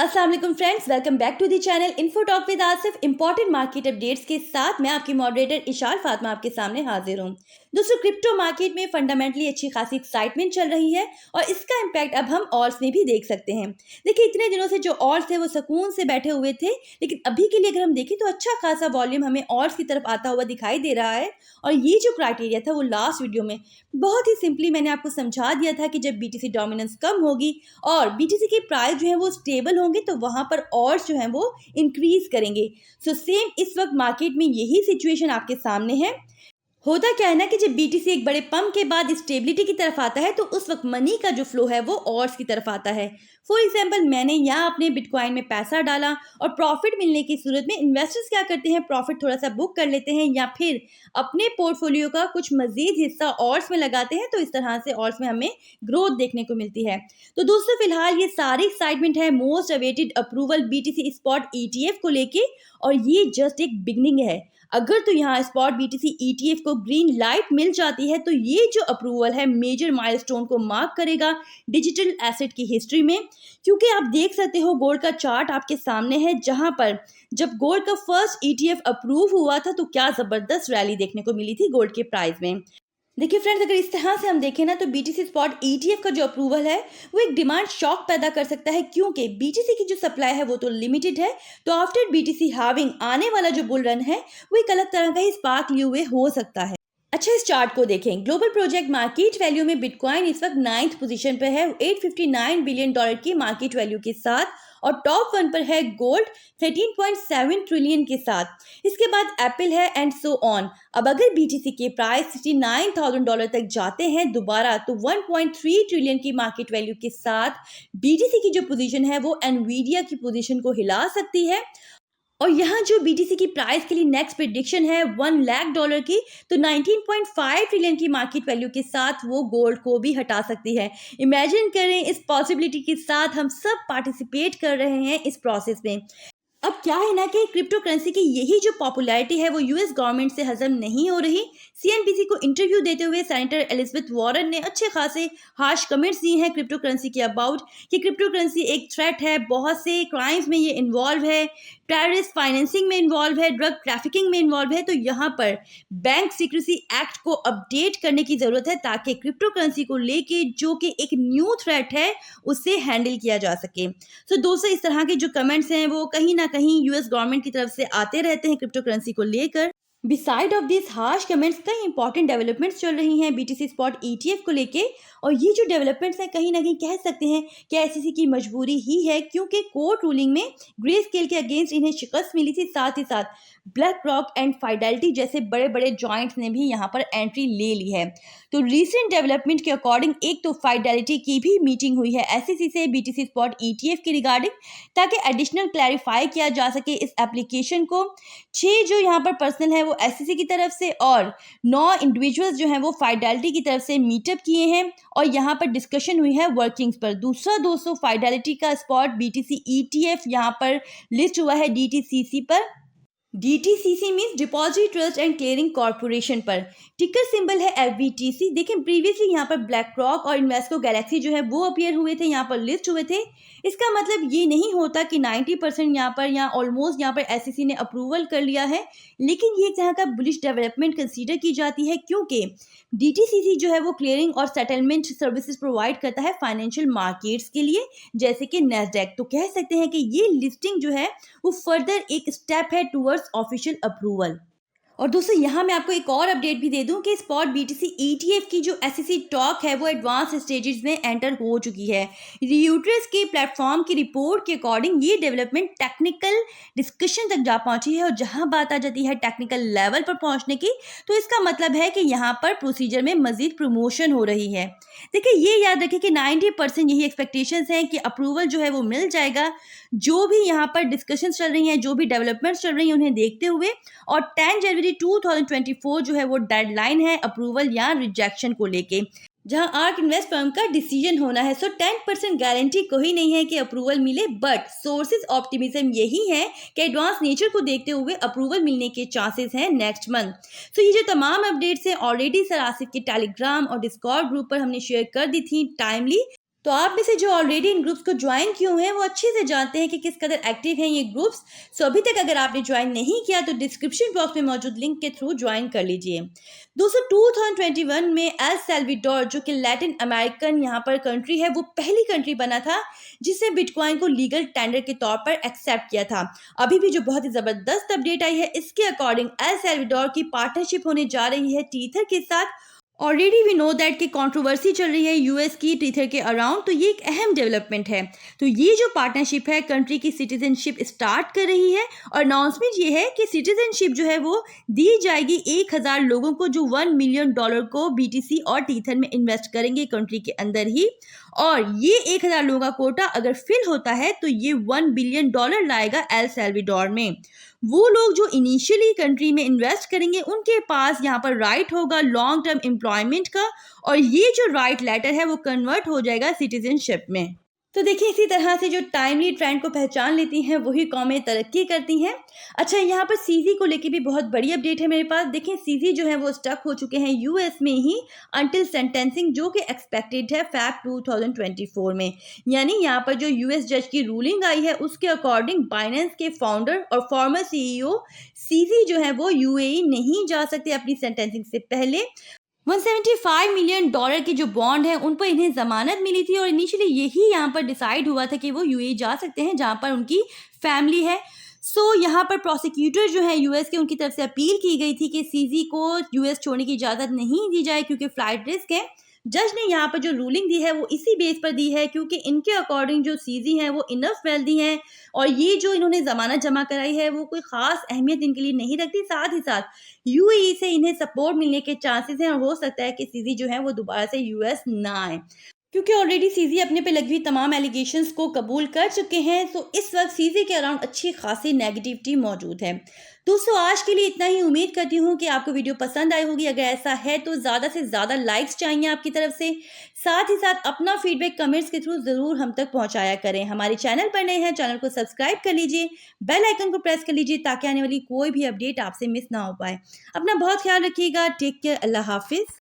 अस्सलाम वालेकुम friends, welcome back to the channel info talk with Asif. Important market updates के साथ मैं आपकी मॉडरेटर इशार फातिमा आपके सामने हाजिर हूँ। दोस्तों, क्रिप्टो मार्केट में फंडामेंटली अच्छी खासी एक्साइटमेंट चल रही है और इसका इम्पैक्ट अब हम ऑल्स में भी देख सकते हैं। देखिए, इतने दिनों से जो ऑल्स थे वो सुकून से बैठे हुए थे, लेकिन अभी के लिए अगर हम देखें तो अच्छा खासा वॉल्यूम हमें ऑल्स की तरफ आता हुआ दिखाई दे रहा है। और ये जो क्राइटेरिया था वो लास्ट वीडियो में बहुत ही सिंपली मैंने आपको समझा दिया था कि जब बीटीसी डोमिनेंस कम होगी और बीटीसी की प्राइस जो है वो स्टेबल होंगे तो वहां पर और जो है वो इंक्रीज करेंगे। सो सेम इस वक्त मार्केट में यही सिचुएशन आपके सामने है। होता क्या है ना कि जब बीटीसी एक बड़े पंप के बाद स्टेबिलिटी की तरफ आता है तो उस वक्त मनी का जो फ्लो है वो ऑर्स की तरफ आता है। फॉर एग्जांपल, मैंने यहाँ अपने बिटकॉइन में पैसा डाला और प्रॉफिट मिलने की सूरत में इन्वेस्टर्स क्या करते हैं, प्रॉफिट थोड़ा सा बुक कर लेते हैं या फिर अपने पोर्टफोलियो का कुछ मजीद हिस्सा ऑर्स में लगाते हैं। तो इस तरह से ऑर्स में हमें ग्रोथ देखने को मिलती है। तो दोस्तों, फिलहाल ये सारी एक्साइटमेंट है most awaited approval BTC spot ETF को लेके, और ये जस्ट एक बिगनिंग है। अगर तो यहाँ स्पॉट बीटीसी ईटीएफ को ग्रीन लाइट मिल जाती है तो ये जो अप्रूवल है मेजर माइलस्टोन को मार्क करेगा डिजिटल एसेट की हिस्ट्री में। क्योंकि आप देख सकते हो गोल्ड का चार्ट आपके सामने है, जहां पर जब गोल्ड का फर्स्ट ईटीएफ अप्रूव हुआ था तो क्या जबरदस्त रैली देखने को मिली थी गोल्ड के प्राइस में। देखिए फ्रेंड्स, अगर इस तरह से हम देखें ना तो बीटीसी स्पॉट ईटीएफ का जो अप्रूवल है वो एक डिमांड शॉक पैदा कर सकता है, क्योंकि बीटीसी की जो सप्लाई है वो तो लिमिटेड है। तो आफ्टर बीटीसी हाविंग आने वाला जो बुल रन है वो एक अलग तरह का ही स्पार्क लिए हुए हो सकता है। अच्छा, इस चार्ट को देखें। ग्लोबल प्रोजेक्ट मार्केट वैल्यू में बिटकॉइन इस वक्त 9th पोजीशन पर है $859 बिलियन की मार्केट वैल्यू के साथ, और टॉप 1 पर है गोल्ड 13.7 ट्रिलियन के साथ। इसके बाद एप्पल है एंड सो ऑन। अब अगर बीटीसी के प्राइस $69,000 तक जाते हैं दोबारा तो 1.3 ट्रिलियन की मार्केट वैल्यू के साथ बीटीसी की जो पोजीशन है वो एनवीडिया की पोजीशन को हिला सकती है। और यहाँ जो बीटीसी की प्राइस के लिए नेक्स्ट प्रिडिक्शन है $1 लाख की, तो 19.5 ट्रिलियन की मार्केट वैल्यू के साथ वो गोल्ड को भी हटा सकती है। इमेजिन करें, इस पॉसिबिलिटी के साथ हम सब पार्टिसिपेट कर रहे हैं इस प्रोसेस में। अब क्या है ना कि क्रिप्टो करेंसी की यही जो पॉपुलैरिटी है वो यूएस गवर्नमेंट से हजम नहीं हो रही। सीएनबीसी को इंटरव्यू देते हुए सेनेटर एलिजाबेथ वारन ने अच्छे खासे हार्श कमेंट्स दिए हैं क्रिप्टो करेंसी के अबाउट, कि क्रिप्टो करेंसी एक थ्रेट है, बहुत से क्राइम्स में ये इन्वॉल्व है, टेररिस्ट फाइनेंसिंग में इन्वॉल्व है, ड्रग ट्रैफिकिंग में इन्वॉल्व है। तो यहाँ पर बैंक सीक्रेसी एक्ट को अपडेट करने की जरूरत है ताकि क्रिप्टो करेंसी को लेके जो कि एक न्यू थ्रेट है उसे हैंडल किया जा सके। सो दोस्तों, इस तरह के जो कमेंट्स हैं वो कहीं ना कहीं यूएस गवर्नमेंट की तरफ से आते रहते हैं क्रिप्टो करेंसी को लेकर। Beside of this harsh comments कई इंपॉर्टेंट डेवलपमेंट्स चल रही हैं बीटीसी स्पॉट ईटीएफ को लेके, और ये जो डेवलपमेंट्स हैं कहीं ना कहीं कह सकते हैं कि एसईसी की मजबूरी ही है, क्योंकि कोर्ट रूलिंग में ग्रे स्केल के अगेंस्ट इन्हें शिकस्त मिली थी। साथ ही साथ ब्लैक रॉक एंड फाइडेलिटी जैसे बड़े बड़े जॉइंट्स ने भी यहाँ पर एंट्री ले ली है। तो रिसेंट डेवलपमेंट के अकॉर्डिंग एक तो फाइडेलिटी की भी मीटिंग हुई है एसईसी से बीटीसी स्पॉट ईटीएफ के रिगार्डिंग, ताकि एडिशनल क्लैरिफाई किया जा सके इस एप्लीकेशन को। 6 जो यहाँ पर पर्सनल है वो एसईसी की तरफ से और 9 इंडिविजुअल्स जो हैं वो फाइडेलिटी की तरफ से मीटअप किए हैं, और यहाँ पर डिस्कशन हुई है वर्किंग्स पर। दूसरा दोस्तों, फाइडेलिटी का स्पॉट बीटीसी ईटीएफ यहाँ पर लिस्ट हुआ है डीटीसीसी पर। DTCC means deposit trust and clearing corporation पर। टिकर सिंबल है एफबीटीसी। देखें, प्रीवियसली यहाँ पर ब्लैक रॉक और इन्वेस्को गैलेक्सी जो है वो अपीयर हुए थे, यहाँ पर लिस्ट हुए थे। इसका मतलब ये नहीं होता कि 90% यहाँ पर या ऑलमोस्ट यहाँ पर एसईसी ने अप्रूवल कर लिया है, लेकिन ये एक तरह का बुलिश डेवलपमेंट कंसीडर की जाती है, क्योंकि डीटीसीसी जो है वो क्लियरिंग और सेटलमेंट सर्विसेज प्रोवाइड करता है फाइनेंशियल मार्केट्स के लिए, जैसे कि नेस्डैक। तो कह सकते हैं कि ये लिस्टिंग जो है वो फर्दर एक स्टेप है टूवर्ड्स ऑफिशियल अप्रूवल। और दोस्तों, यहाँ मैं आपको एक और अपडेट भी दे दूं कि स्पॉट बीटीसी ईटीएफ की जो एसईसी टॉक है वो एडवांस स्टेजेस में एंटर हो चुकी है। रीयूटर्स के प्लेटफॉर्म की रिपोर्ट के अकॉर्डिंग ये डेवलपमेंट टेक्निकल डिस्कशन तक जा पहुंची है, और जहां बात आ जाती है टेक्निकल लेवल पर पहुंचने की तो इसका मतलब है कि यहाँ पर प्रोसीजर में मजीद प्रमोशन हो रही है। देखिए, ये याद रखें कि 90% यही एक्सपेक्टेशंस हैं कि अप्रूवल जो है वो मिल जाएगा। जो भी यहाँ पर डिस्कशंस चल रही हैं, जो भी डेवलपमेंट्स चल रही हैं उन्हें देखते हुए, और 10 जनवरी 2024 जो है वो डेडलाइन है अप्रूवल या रिजेक्शन को लेके, जहां आर्क इन्वेस्ट फर्म का डिसीजन होना है। सो 10% गारंटी कोई नहीं है कि अप्रूवल मिले, बट सोर्सेज ऑप्टिमिज्म यही है कि एडवांस नेचर को देखते हुए अप्रूवल मिलने के चांसेस हैं नेक्स्ट मंथ। सो ये जो तमाम अपडेट्स हैं ऑलरेडी सर आसिफ के टेलीग्राम और डिस्कॉर्ड ग्रुप पर हमने शेयर कर दी थी टाइमली, तो आप में से जो ऑलरेडी इन ग्रुप्स को ज्वाइन किए हुए हैं वो अच्छे से जानते हैं कि किस कदर एक्टिव हैं ये ग्रुप्स। सो अभी तक अगर आपने ज्वाइन नहीं किया तो डिस्क्रिप्शन बॉक्स में मौजूद लिंक के थ्रू ज्वाइन कर लीजिए। दोस्तों 2021 में एल सैल्वाडोर जो कि लैटिन अमेरिकन यहाँ पर कंट्री है, वो पहली कंट्री बना था जिसने बिटकॉइन को लीगल टेंडर के तौर पर एक्सेप्ट किया था। अभी भी जो बहुत ही ज़बरदस्त अपडेट आई है, इसके अकॉर्डिंग एल सैल्वाडोर की पार्टनरशिप होने जा रही है टीथर के साथ। ऑलरेडी वी नो दैट कि कंट्रोवर्सी चल रही है यूएस की टीथर के अराउंड, तो ये एक अहम डेवलपमेंट है। तो ये जो पार्टनरशिप है कंट्री की सिटीजनशिप स्टार्ट कर रही है, और अनाउंसमेंट ये है कि सिटीजनशिप जो है वो दी जाएगी 1000 लोगों को जो $1 मिलियन को बीटीसी और टीथर में इन्वेस्ट करेंगे कंट्री के अंदर ही। और ये 1000 लोगों का कोटा अगर फिल होता है तो ये $1 बिलियन लाएगा एल सैल्वाडोर में। वो लोग जो इनिशियली कंट्री में इन्वेस्ट करेंगे उनके पास यहाँ पर राइट होगा लॉन्ग टर्म एम्प्लॉयमेंट का, और ये जो राइट लेटर है वो कन्वर्ट हो जाएगा सिटीजनशिप में। तो देखिए, इसी तरह से जो टाइमली ट्रेंड को पहचान लेती हैं वही कौमें तरक्की करती हैं। अच्छा, यहाँ पर सीजी को लेके भी बहुत बड़ी अपडेट है मेरे पास। देखिए, सीजी जो है वो स्टक हो चुके हैं यूएस में ही अंटिल सेंटेंसिंग, जो कि एक्सपेक्टेड है फेब 2024 में। यानी यहाँ पर जो यूएस जज की रूलिंग आई है उसके अकॉर्डिंग बाइनेंस के फाउंडर और फॉर्मर सीईओ सीजी जो है वो यूएई नहीं जा सकते अपनी सेंटेंसिंग से पहले। $175 मिलियन की जो बॉन्ड है उन पर इन्हें जमानत मिली थी, और इनिशियली यही यहाँ पर डिसाइड हुआ था कि वो यूएई जा सकते हैं जहाँ पर उनकी फैमिली है। सो यहाँ पर प्रोसिक्यूटर जो है यूएस के, उनकी तरफ से अपील की गई थी कि सीजी को यूएस छोड़ने की इजाज़त नहीं दी जाए क्योंकि फ्लाइट रिस्क है। जज ने यहाँ पर जो रूलिंग दी है वो इसी बेस पर दी है क्योंकि इनके अकॉर्डिंग जो सीजी हैं वो इनफ वेल्दी हैं, और ये जो इन्होंने ज़मानत जमा कराई है वो कोई ख़ास अहमियत इनके लिए नहीं रखती। साथ ही साथ यूएई से इन्हें सपोर्ट मिलने के चांसेस हैं, और हो सकता है कि सीजी जो है वो दोबारा से यूएस ना आए, क्योंकि ऑलरेडी सीजी अपने पे लगी हुई तमाम एलिगेशंस को कबूल कर चुके हैं। तो इस वक्त सीजी के अराउंड अच्छी खासी नेगेटिविटी मौजूद है। दोस्तों, आज के लिए इतना ही। उम्मीद करती हूँ कि आपको वीडियो पसंद आई होगी। अगर ऐसा है तो ज़्यादा से ज़्यादा लाइक्स चाहिए आपकी तरफ से। साथ ही साथ अपना फीडबैक कमेंट्स के थ्रू ज़रूर हम तक पहुँचाया करें। हमारे चैनल पर नए हैं, चैनल को सब्सक्राइब कर लीजिए, बेल आइकन को प्रेस कर लीजिए ताकि आने वाली कोई भी अपडेट आपसे मिस ना हो पाए। अपना बहुत ख्याल रखिएगा। Take care. अल्लाह हाफिज़।